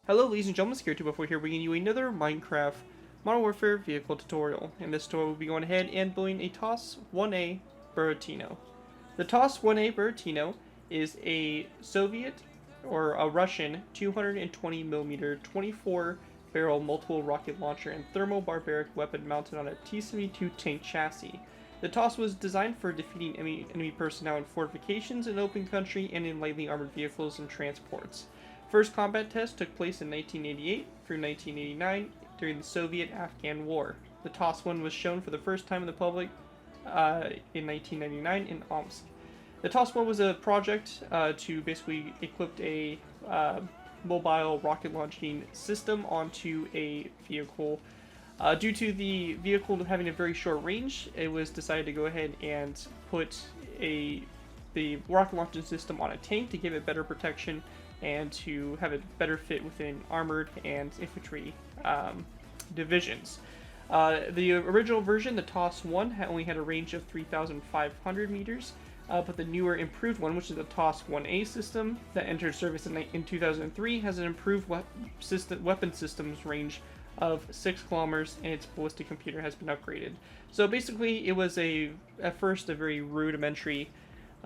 Hello ladies and gentlemen, Security here bringing you another Minecraft Modern Warfare vehicle tutorial. In this tutorial we'll be going ahead and building a TOS-1A Buratino. The TOS-1A Buratino is a Soviet or a Russian 220mm 24-barrel multiple rocket launcher and thermobarbaric weapon mounted on a T-72 tank chassis. The TOS was designed for defeating enemy personnel in fortifications in open country and in lightly armored vehicles and transports. First combat test took place in 1988 through 1989 during the Soviet-Afghan War. The TOS-1 was shown for the first time in the public in 1999 in Omsk. The TOS-1 was a project to basically equip a mobile rocket launching system onto a vehicle. Due to the vehicle having a very short range, it was decided to go ahead and put the rocket launching system on a tank to give it better protection and to have it better fit within armored and infantry divisions. The original version, the TOS-1, only had a range of 3,500 meters, but the newer improved one, which is the TOS-1A system that entered service in 2003, has an improved weapon systems range of 6 kilometers, and its ballistic computer has been upgraded. So basically, it was at first a very rudimentary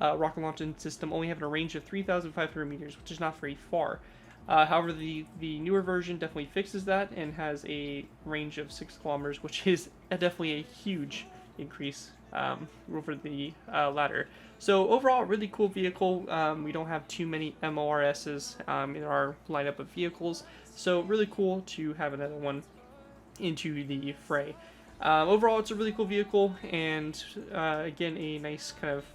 rocket launching system, only having a range of 3,500 meters, which is not very far. However, the newer version definitely fixes that and has a range of 6 kilometers, which is definitely a huge increase over the latter. So overall, really cool vehicle. We don't have too many MORSs in our lineup of vehicles, so really cool to have another one into the fray. Overall, it's a really cool vehicle, and again, a nice kind of,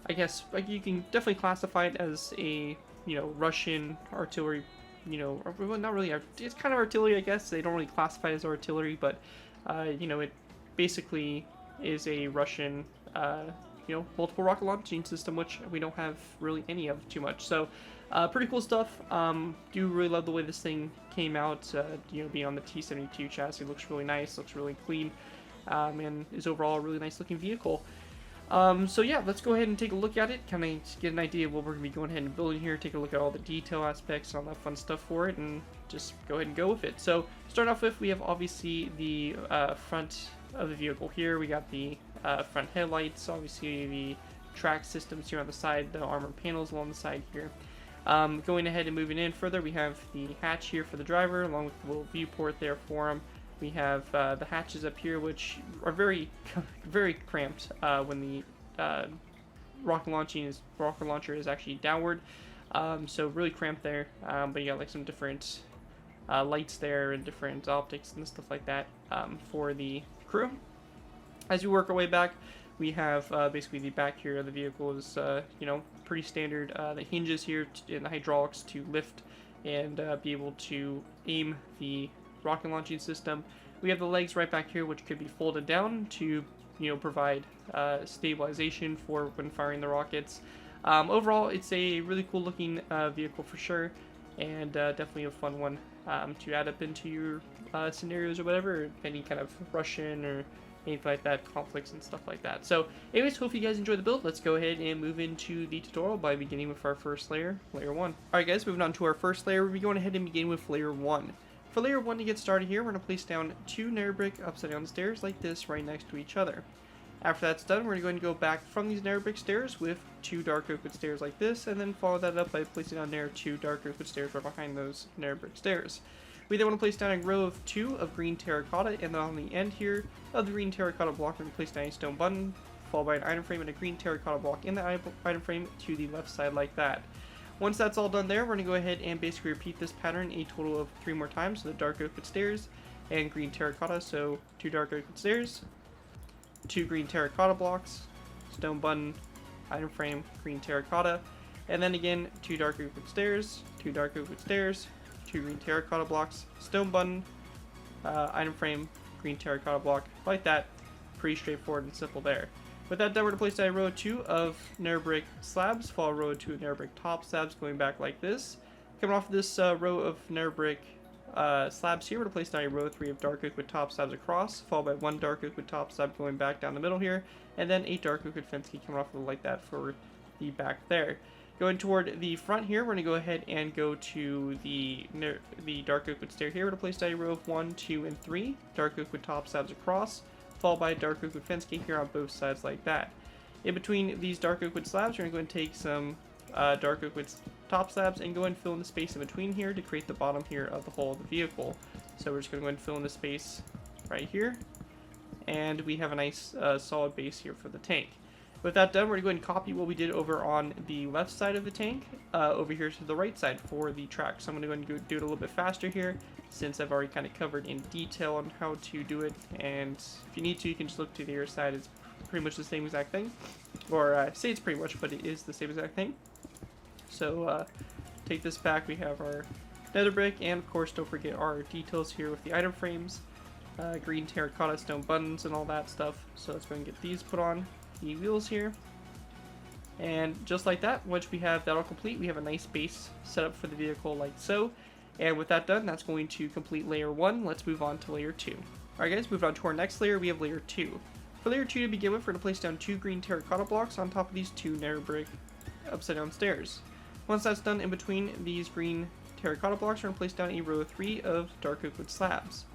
I guess, like, you can definitely classify it as a, Russian artillery, well, not really, it's kind of artillery, I guess. They don't really classify it as artillery, but, it basically is a Russian, multiple rocket launching system, which we don't have really any of too much. So, pretty cool stuff. Do really love the way this thing came out, being on the T-72 chassis. Looks really nice, looks really clean, and is overall a really nice looking vehicle. So yeah, let's go ahead and take a look at it, kind of get an idea of what we're going to be going ahead and building here, take a look at all the detail aspects and all that fun stuff for it, and just go ahead and go with it. So, start off with, we have obviously the front of the vehicle here. We got the front headlights, obviously the track systems here on the side, the armor panels along the side here. Going ahead and moving in further, we have the hatch here for the driver, along with the little viewport there for him. We have the hatches up here, which are very, very cramped when the rocket launcher is actually downward. So really cramped there. But you got like some different lights there and different optics and stuff like that for the crew. As we work our way back, we have basically the back here of the vehicle is pretty standard. The hinges here and the hydraulics to lift and be able to aim the rocket launching system. We have the legs right back here, which could be folded down to provide stabilization for when firing the rockets. Overall, it's a really cool looking vehicle for sure, and definitely a fun one to add up into your scenarios or whatever, any kind of Russian or anything like that, conflicts and stuff like that. So anyways, hope you guys enjoy the build. Let's go ahead and move into the tutorial by beginning with our first layer, layer 1. Alright guys, moving on to our first layer, we'll be going ahead and begin with layer 1. For layer 1 to get started here, we're going to place down 2 nether brick upside down stairs like this right next to each other. After that's done, we're going to go back from these nether brick stairs with 2 dark oak wood stairs like this, and then follow that up by placing down there 2 dark oak wood stairs right behind those nether brick stairs. We then want to place down a row of 2 of green terracotta, and then on the end here of the green terracotta block, we're going to place down a stone button, followed by an item frame and a green terracotta block in the item frame to the left side like that. Once that's all done there, we're going to go ahead and basically repeat this pattern a total of 3 more times. So the dark oak wood stairs and green terracotta, so 2 dark oak wood stairs, 2 green terracotta blocks, stone button, item frame, green terracotta, and then again 2 dark oak wood stairs, 2 dark oak wood stairs, 2 green terracotta blocks, stone button, item frame, green terracotta block, like that. Pretty straightforward and simple there. With that done, we're going to place down a row 2 of nether brick slabs, follow row 2 of nether brick top slabs going back like this. Coming off of this row of nether brick slabs here, we're going to place down a row 3 of dark oak wood top slabs across, followed by 1 dark oak wood top slab going back down the middle here, and then 8 dark oak wood fence key coming off of it like that for the back there. Going toward the front here, we're going to go ahead and go to the dark oak wood stair here. We're going to place down a row of 1, 2, and 3 dark oak wood top slabs across, followed by a dark oak wood fence gate here on both sides like that. In between these dark oak wood slabs, we're going to go and take some dark oak wood top slabs and go and fill in the space in between here to create the bottom here of the hull of the vehicle. So we're just going to go and fill in the space right here, and we have a nice solid base here for the tank. With that done, we're going to go ahead and copy what we did over on the left side of the tank over here to the right side for the track. So I'm going to go ahead and go do it a little bit faster here, since I've already kind of covered in detail on how to do it. And if you need to, you can just look to the other side. It's pretty much the same exact thing. Or I say it's pretty much, but it is the same exact thing. So take this back. We have our nether brick, and of course don't forget our details here with the item frames, green terracotta stone buttons and all that stuff. So let's go and get these put on the wheels here, and just like that, once we have that all complete, we have a nice base set up for the vehicle like so. And with that done, that's going to complete layer 1. Let's move on to layer 2. Alright guys, moving on to our next layer, we have layer 2. For layer 2 to begin with, we're going to place down 2 green terracotta blocks on top of these 2 narrow brick upside down stairs. Once that's done, in between these green terracotta blocks, we're going to place down a row of 3 of dark oak wood slabs.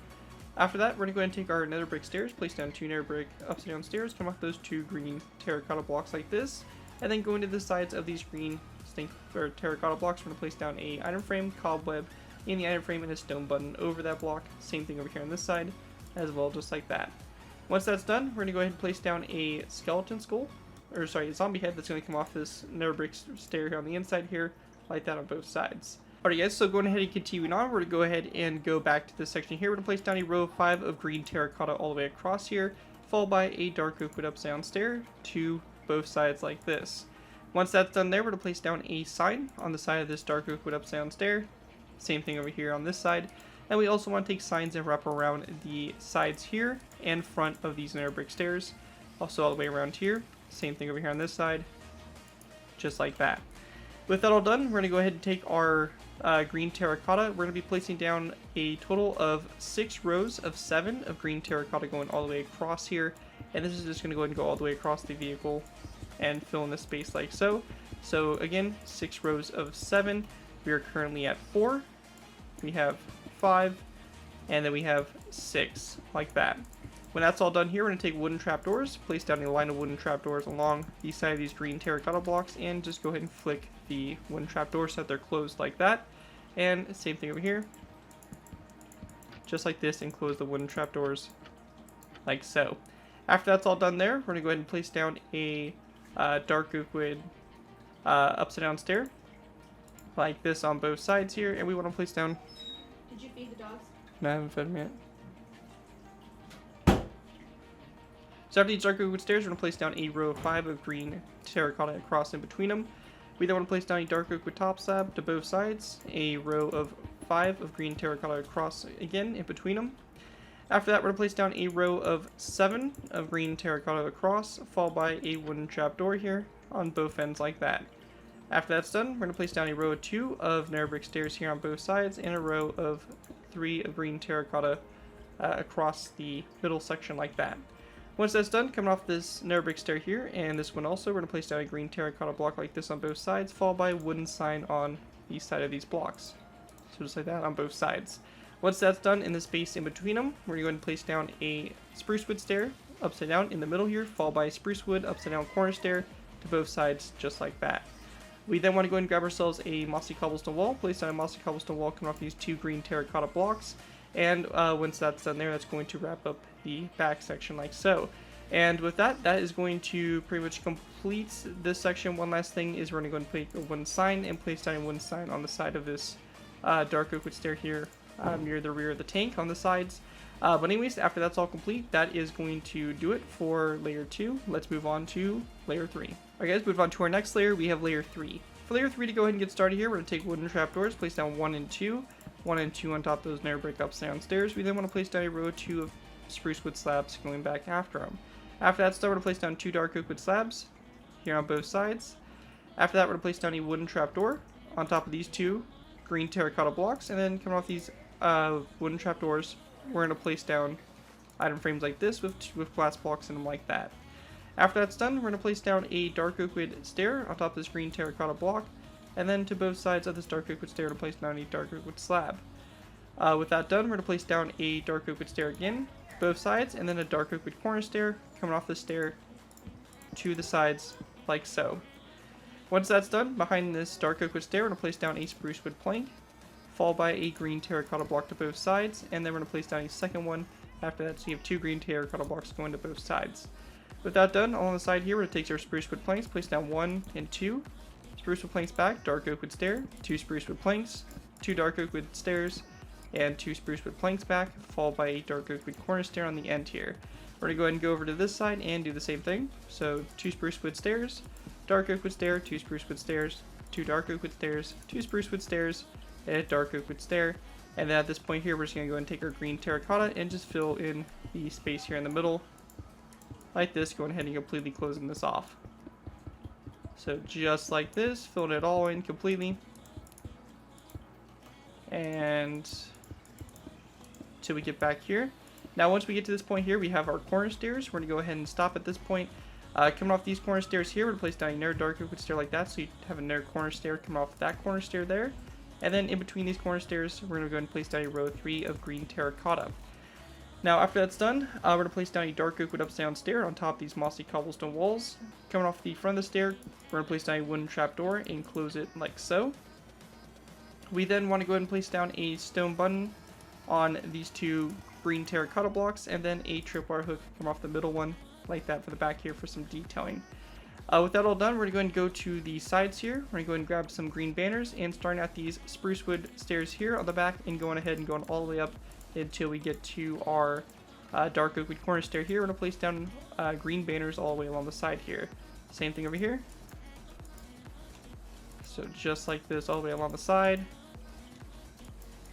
After that, we're going to go ahead and take our nether brick stairs, place down 2 nether brick upside down stairs, come off those 2 green terracotta blocks like this, and then go into the sides of these green terracotta blocks. We're going to place down a item frame, cobweb in the item frame, and a stone button over that block. Same thing over here on this side as well, just like that. Once that's done, we're going to go ahead and place down a skeleton skull, or sorry, a zombie head that's going to come off this nether brick stair here on the inside here, like that on both sides. Alright guys, so going ahead and continuing on, we're going to go ahead and go back to this section here. We're going to place down a row of 5 of green terracotta all the way across here, followed by a dark oak wood upside down stair to both sides like this. Once that's done there, we're going to place down a sign on the side of this dark oak wood upside down stair. Same thing over here on this side. And we also want to take signs and wrap around the sides here and front of these nether brick stairs. Also all the way around here. Same thing over here on this side. Just like that. With that all done, we're going to go ahead and take our green terracotta. We're going to be placing down a total of 6 rows of 7 of green terracotta going all the way across here. And this is just going to go ahead and go all the way across the vehicle and fill in the space like so. So again, 6 rows of 7. We are currently at 4. We have 5. And then we have 6, like that. When that's all done here, we're going to take wooden trapdoors, place down a line of wooden trapdoors along the side of these green terracotta blocks, and just go ahead and flick the wooden trapdoors so that they're closed like that. And same thing over here. Just like this, and close the wooden trapdoors like so. After that's all done there, we're going to go ahead and place down a dark oak wood upside down stair, like this on both sides here, and we want to place down... Did you feed the dogs? No, I haven't fed them yet. So after these dark oak wood stairs, we're going to place down a row of 5 of green terracotta across in between them. We then want to place down a dark oak wood top slab to both sides, a row of 5 of green terracotta across again in between them. After that, we're going to place down a row of 7 of green terracotta across, followed by a wooden trapdoor here on both ends like that. After that's done, we're going to place down a row of 2 of nether brick stairs here on both sides, and a row of 3 of green terracotta across the middle section like that. Once that's done, coming off this nether brick stair here, and this one also, we're going to place down a green terracotta block like this on both sides, followed by a wooden sign on each side of these blocks. So just like that on both sides. Once that's done, in the space in between them, we're going to place down a spruce wood stair upside down in the middle here, followed by a spruce wood upside down corner stair to both sides, just like that. We then want to go and grab ourselves a mossy cobblestone wall, place down a mossy cobblestone wall coming off these 2 green terracotta blocks, and once that's done there, that's going to wrap up the back section like so. And with that, that is going to pretty much complete this section. One last thing is we're going to go and place a wooden sign and place down a wooden sign on the side of this dark oak wood stair here near the rear of the tank on the sides. But anyways, after that's all complete, that is going to do it for layer 2. Let's move on to layer 3. Alright guys, move on to our next layer. We have layer 3. For layer 3 to go ahead and get started here, we're going to take wooden trapdoors, place down 1 and 2. 1 and 2 on top of those nether brick upside down stairs. We then want to place down a row of 2 of spruce wood slabs going back after them. After that, we're going to place down 2 dark oak wood slabs here on both sides. After that, we're going to place down a wooden trapdoor on top of these 2 green terracotta blocks, and then coming off these wooden trapdoors, we're going to place down item frames like this with glass blocks in them like that. After that's done, we're going to place down a dark oak wood stair on top of this green terracotta block, and then to both sides of this dark oak wood stair, we're going to place down a dark oak wood slab. With that done, we're going to place down a dark oak wood stair again, both sides, and then a dark oak wood corner stair coming off the stair to the sides, like so. Once that's done, behind this dark oak wood stair, we're going to place down a spruce wood plank, followed by a green terracotta block to both sides, and then we're going to place down a second one after that, so you have 2 green terracotta blocks going to both sides. With that done, along the side here, we're going to take our spruce wood planks, place down 1 and 2, spruce wood planks back, dark oak wood stair, 2 spruce wood planks, 2 dark oak wood stairs, and 2 spruce wood planks back, followed by a dark oak wood corner stair on the end here. We're going to go ahead and go over to this side and do the same thing. So 2 spruce wood stairs, dark oak wood stair, 2 spruce wood stairs, 2 dark oak wood stairs, 2 spruce wood stairs, and a dark oak wood stair. And then at this point here, we're just going to go ahead and take our green terracotta and just fill in the space here in the middle, like this, going ahead and completely closing this off. So just like this, filling it all in completely. And till we get back here. Now once we get to this point here, we have our corner stairs. We're going to go ahead and stop at this point. Coming off these corner stairs here, we're going to place down another dark oak wood stair like that, so you have another corner stair coming off that corner stair there. And then in between these corner stairs, we're going to go ahead and place down a row 3 of green terracotta. Now after that's done, we're going to place down a dark oak wood upside down stair on top of these mossy cobblestone walls. Coming off the front of the stair, we're going to place down a wooden trapdoor and close it like so. We then want to go ahead and place down a stone button on these 2 green terracotta blocks, and then a tripwire hook come off the middle one like that for the back here for some detailing. With that all done, we're going to go and go to the sides here. We're going to go and grab some green banners and starting at these spruce wood stairs here on the back and going ahead and going all the way up until we get to our dark oak wood corner stair here. We're going to place down green banners all the way along the side here. Same thing over here. So just like this all the way along the side.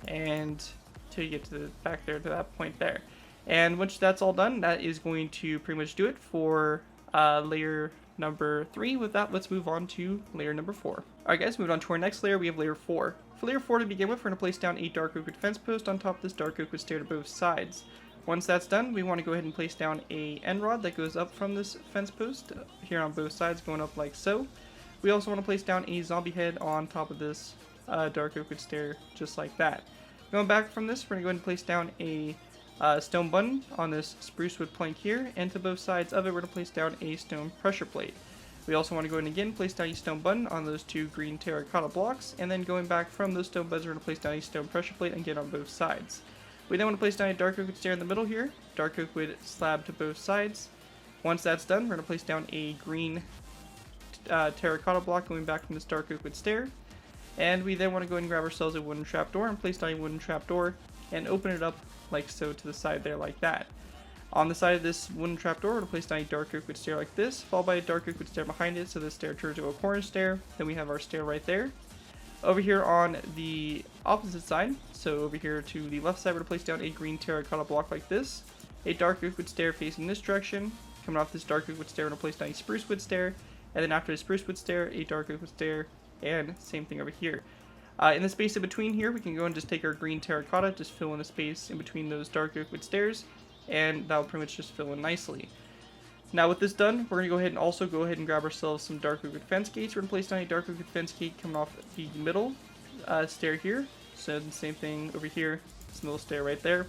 And till you get to the back there to that point there. And once that's all done, that is going to pretty much do it for layer number 3. With that, let's move on to layer number 4. Alright guys, moving on to our next layer, we have layer 4. For layer 4 to begin with, we're going to place down a dark oak wood fence post on top of this dark oak wood stair to both sides. Once that's done, we want to go ahead and place down a end rod that goes up from this fence post here on both sides, going up like so. We also want to place down a zombie head on top of this dark oak wood stair, just like that. Going back from this, we're going to go ahead and place down a stone button on this spruce wood plank here, and to both sides of it, we're going to place down a stone pressure plate. We also want to go ahead and again place down a stone button on those 2 green terracotta blocks, and then going back from those stone buttons, we're going to place down a stone pressure plate again on both sides. We then want to place down a dark oak wood stair in the middle here, dark oak wood slab to both sides. Once that's done, we're going to place down a green terracotta block going back from this dark oak wood stair. And we then want to go ahead and grab ourselves a wooden trapdoor and place down a wooden trapdoor and open it up like so to the side there like that. On the side of this wooden trapdoor, we're going to place down a dark oak wood stair like this, followed by a dark oak wood stair behind it, so this stair turns to a corner stair. Then we have our stair right there. Over here on the opposite side, so over here to the left side, we're going to place down a green terracotta block like this, a dark oak wood stair facing this direction. Coming off this dark oak wood stair, we're going to place down a spruce wood stair, and then after the spruce wood stair, a dark oak wood stair, and same thing over here. In the space in between here, we can go and just take our green terracotta, just fill in the space in between those dark oak wood stairs, and that'll pretty much just fill in nicely. Now with this done, we're going to go ahead and grab ourselves some dark oak wood fence gates. We're going to place down a dark oak wood fence gate coming off the middle stair here. So the same thing over here, this middle stair right there.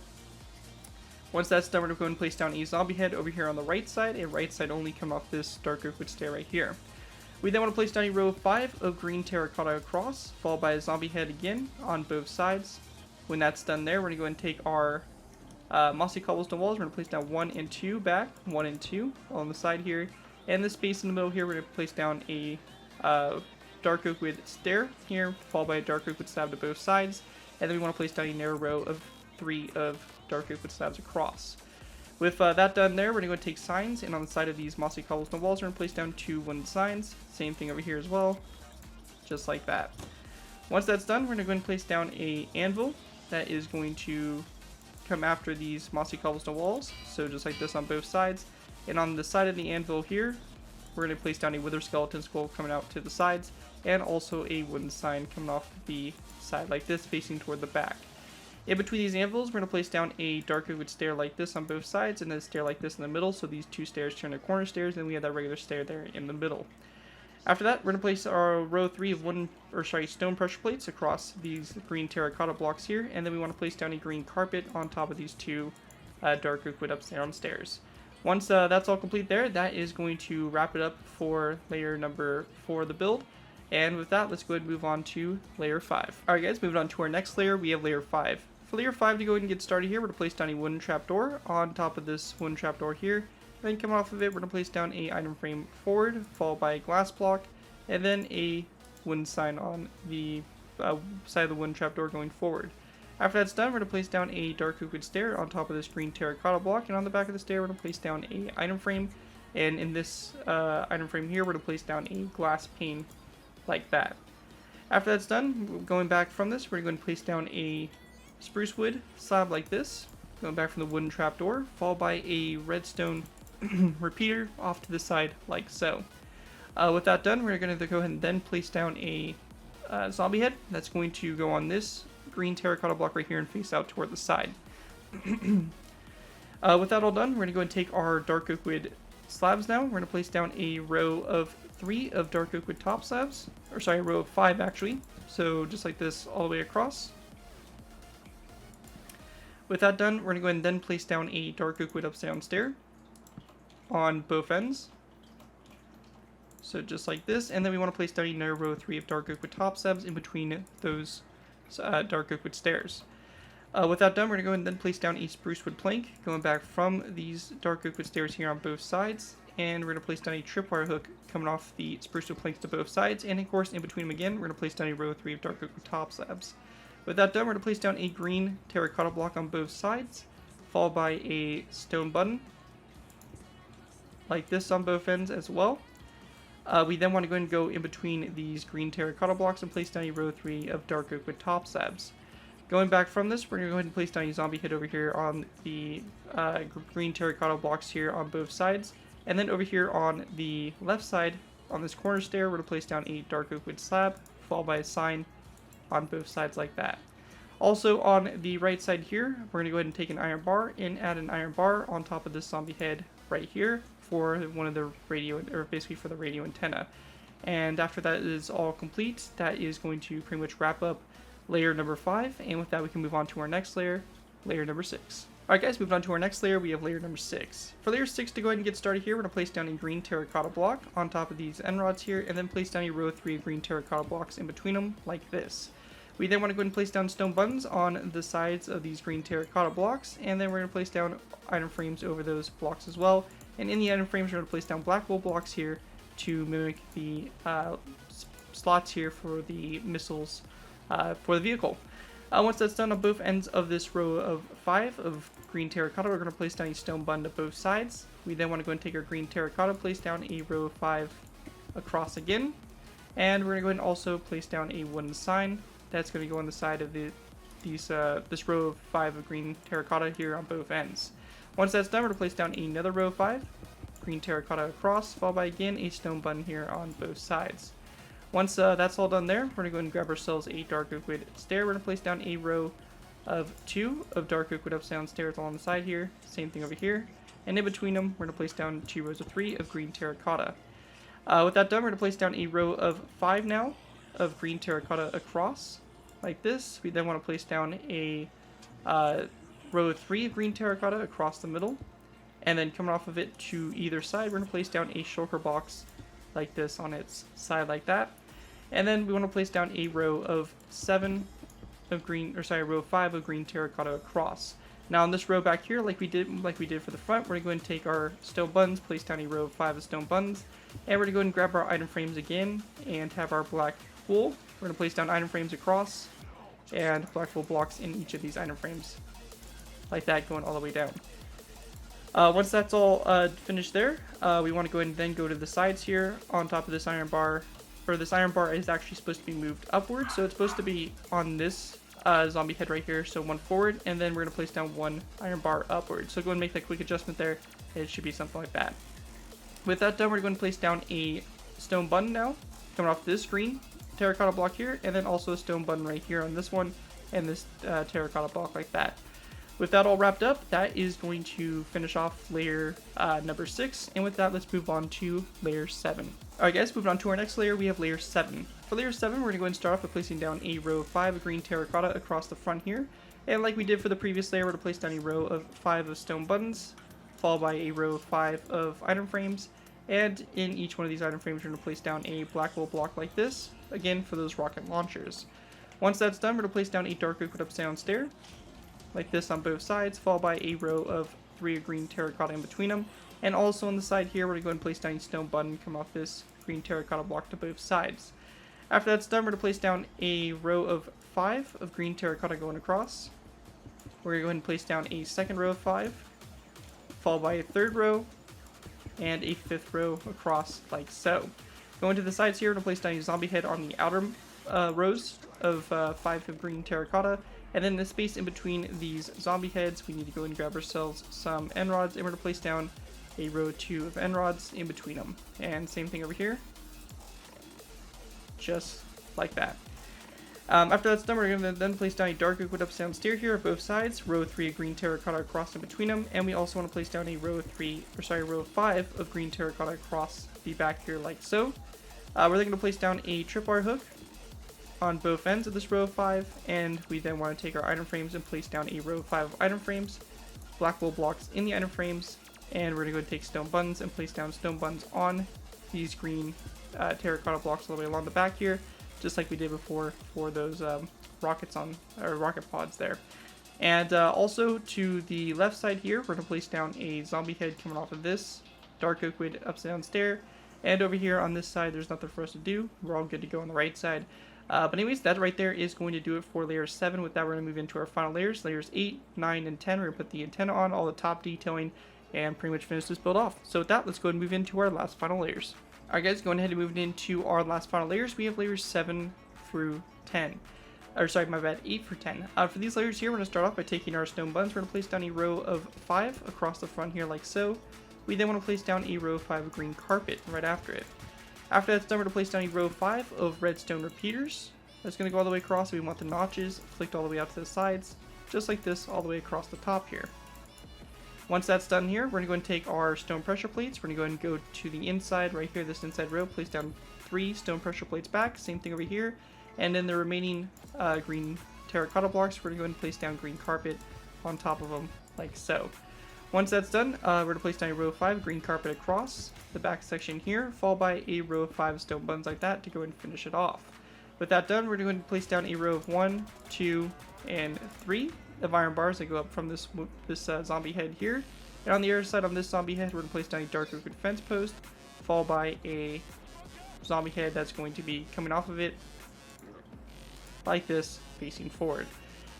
Once that's done, we're going to go and place down a zombie head over here on the right side, and right side only coming off this dark oak wood stair right here. We then want to place down a row of 5 of green terracotta across, followed by a zombie head again on both sides. When that's done there, we're going to go and take our mossy cobblestone walls. We're going to place down 1 and 2 back, 1 and 2 on the side here. And the space in the middle here, we're going to place down a dark oak wood stair here, followed by a dark oak wood slab to both sides. And then we want to place down a narrow row of 3 of dark oak wood slabs across. With that done there, we're going to go take signs, and on the side of these mossy cobblestone walls, we're going to place down 2 wooden signs. Same thing over here as well, just like that. Once that's done, we're going to go and place down a anvil that is going to come after these mossy cobblestone walls, so just like this on both sides. And on the side of the anvil here, we're going to place down a wither skeleton skull coming out to the sides, and also a wooden sign coming off the side like this, facing toward the back. In between these anvils, we're going to place down a dark oak wood stair like this on both sides, and then a stair like this in the middle, so these two stairs turn to corner stairs, and we have that regular stair there in the middle. After that, we're going to place our row 3 of stone pressure plates across these green terracotta blocks here, and then we want to place down a green carpet on top of these two dark oak wood upstairs stairs. Once that's all complete there, that is going to wrap it up for layer number 4 of the build. And with that, let's go ahead and move on to layer 5. Alright guys, moving on to our next layer, we have layer 5. For layer 5, to go ahead and get started here, we're going to place down a wooden trapdoor on top of this wooden trapdoor here. Then coming off of it, we're going to place down a item frame forward, followed by a glass block, and then a wooden sign on the side of the wooden trapdoor going forward. After that's done, we're going to place down a dark oak wood stair on top of this green terracotta block, and on the back of the stair, we're going to place down a item frame, and in this item frame here, we're going to place down a glass pane like that. After that's done, going back from this, we're going to place down a spruce wood slab like this, going back from the wooden trapdoor, followed by a redstone repeater off to the side like so. With that done, we're going to go ahead and then place down a zombie head that's going to go on this green terracotta block right here and face out toward the side. With that all done, we're going to go and take our dark oak wood slabs now. We're going to place down a row of 3 of dark oak wood top slabs, or sorry, a row of 5 actually. So just like this all the way across. With that done, we're going to go ahead and then place down a dark oak wood upside down stair on both ends. So just like this, and then we want to place down another row of 3 of dark oak wood top slabs in between those dark oak wood stairs. With that done, we're going to go ahead and then place down a spruce wood plank, going back from these dark oak wood stairs here on both sides, and we're going to place down a tripwire hook coming off the spruce wood planks to both sides, and of course in between them again, we're going to place down a row of 3 of dark oak wood top slabs. With that done, we're going to place down a green terracotta block on both sides, followed by a stone button, like this on both ends as well. We then want to go and go in between these green terracotta blocks and place down a row 3 of dark oak wood top slabs. Going back from this, we're going to go ahead and place down a zombie head over here on the green terracotta blocks here on both sides. And then over here on the left side, on this corner stair, we're going to place down a dark oak wood slab, followed by a sign on both sides like that. Also on the right side here, we're going to go ahead and take an iron bar and add an iron bar on top of this zombie head right here for one of the radio, or basically for the radio antenna. And after that is all complete, that is going to pretty much wrap up layer number 5, and with that we can move on to our next layer, layer number 6. Alright guys, moving on to our next layer, we have layer number 6. For layer 6, to go ahead and get started here, we're going to place down a green terracotta block on top of these end rods here, and then place down a row of 3 green terracotta blocks in between them, like this. We then want to go ahead and place down stone buttons on the sides of these green terracotta blocks, and then we're going to place down item frames over those blocks as well. And in the item frames, we're going to place down black wool blocks here to mimic the slots here for the missiles for the vehicle. Once that's done on both ends of this row of 5 of green terracotta, we're going to place down a stone button to both sides. We then want to go and take our green terracotta, place down a row of 5 across again. And we're going to go ahead and also place down a wooden sign that's going to go on the side of this row of 5 of green terracotta here on both ends. Once that's done, we're going to place down another row of 5, green terracotta across, followed by again a stone button here on both sides. Once that's all done there, we're going to go and grab ourselves a dark oak wood stair. We're going to place down a row of 2 of dark oak wood upside down stairs along the side here. Same thing over here. And in between them, we're going to place down 2 rows of 3 of green terracotta. With that done, we're going to place down a row of 5 now of green terracotta across, like this. We then want to place down a row of 3 of green terracotta across the middle. And then coming off of it to either side, we're going to place down a shulker box like this on its side like that. And then we want to place down a row of 7 of green, or sorry, a row of 5 of green terracotta across. Now on this row back here, like we did for the front, we're going to go ahead and take our stone buttons, place down a row of 5 of stone buttons, and we're going to go ahead and grab our item frames again and have our black wool. We're going to place down item frames across and black wool blocks in each of these item frames, like that, going all the way down. Once that's all finished there, we want to go ahead and then go to the sides here on top of this iron bar. Or this iron bar is actually supposed to be moved upward, so it's supposed to be on this zombie head right here, so 1 forward, and then we're going to place down 1 iron bar upward. So go ahead and make that quick adjustment there. It should be something like that. With that done, we're going to place down a stone button now, coming off this green terracotta block here, and then also a stone button right here on this one, and this terracotta block like that. With that all wrapped up, that is going to finish off layer number 6, and with that, let's move on to layer 7. Alright guys, moving on to our next layer, we have layer 7. For layer 7, we're going to go ahead and start off by placing down a row of 5 of green terracotta across the front here, and like we did for the previous layer, we're going to place down a row of 5 of stone buttons, followed by a row of 5 of item frames, and in each one of these item frames, we're going to place down a black wool block like this, again for those rocket launchers. Once that's done, we're going to place down a dark oak upside stair, like this on both sides, followed by a row of 3 of green terracotta in between them. And also on the side here, we're going to go ahead and place down a stone button, come off this green terracotta block to both sides. After that's done, we're going to place down a row of 5 of green terracotta going across. We're going to go ahead and place down a second row of 5, followed by a third row, and a 5th row across like so. Going to the sides here, we're going to place down a zombie head on the outer rows of 5 of green terracotta. And then the space in between these zombie heads, we need to go and grab ourselves some end rods, and we're going to place down a row 2 of end rods in between them. And same thing over here, just like that. After that's done, we're going to then place down a dark oak upside stair here on both sides, row 3 of green terracotta across in between them, and we also want to place down a row 5 of green terracotta across the back here like so. We're then going to place down a tripwire hook on both ends of this row of 5, and we then want to take our item frames and place down a row of 5 of item frames, black wool blocks in the item frames, and we're going to go and take stone buttons and place down stone buttons on these green terracotta blocks all the way along the back here, just like we did before for those rocket pods there. And also to the left side here, we're going to place down a zombie head coming off of this dark oak wood upside down stair, and over here on this side there's nothing for us to do. We're all good to go on the right side. But anyways, that right there is going to do it for layer 7. With that, we're going to move into our final layers. Layers 8, 9, and 10. We're going to put the antenna on, all the top detailing, and pretty much finish this build off. So with that, let's go ahead and move into our last final layers. Alright guys, going ahead and moving into our last final layers, we have layers 7 through 10. Or sorry, my bad, 8 through 10. For these layers here, we're going to start off by taking our stone buttons. We're going to place down a row of 5 across the front here like so. We then want to place down a row of 5 of green carpet right after it. After that's done, we're going to place down a row of 5 of redstone repeaters. That's going to go all the way across. We want the notches flicked all the way out to the sides, just like this, all the way across the top here. Once that's done here, we're going to go and take our stone pressure plates. We're going to go and go to the inside right here, this inside row, place down 3 stone pressure plates back, same thing over here. And then the remaining green terracotta blocks, we're going to go and place down green carpet on top of them, like so. Once that's done, we're going to place down a row of 5 green carpet across the back section here, followed by a row of 5 stone buttons like that to go and finish it off. With that done, we're going to place down a row of 1, 2, and 3 of iron bars that go up from this zombie head here. And on the other side, on this zombie head, we're going to place down a dark oak fence post, followed by a zombie head that's going to be coming off of it like this, facing forward.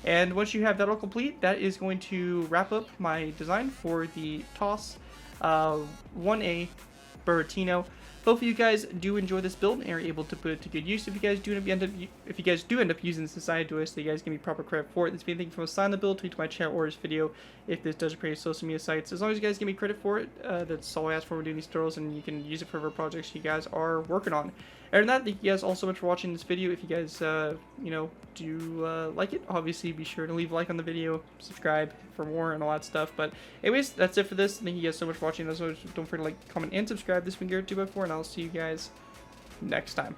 And once you have that all complete, that is going to wrap up my design for the TOS-1A Buratino. Hopefully you guys do enjoy this build and are able to put it to good use. If you guys do end up using this inside to us, so you guys give me proper credit for it. This being anything from a sign the build, tweet to my channel or this video if this does appear on social media sites. As long as you guys give me credit for it, that's all I ask for when doing these tutorials, and you can use it for whatever projects you guys are working on. Other than that, thank you guys all so much for watching this video. If you guys do like it, obviously be sure to leave a like on the video, subscribe for more and all that stuff. But anyways, that's it for this. Thank you guys so much for watching. As always, don't forget to like, comment, and subscribe. This has been Garrett 2x4, and I'll see you guys next time.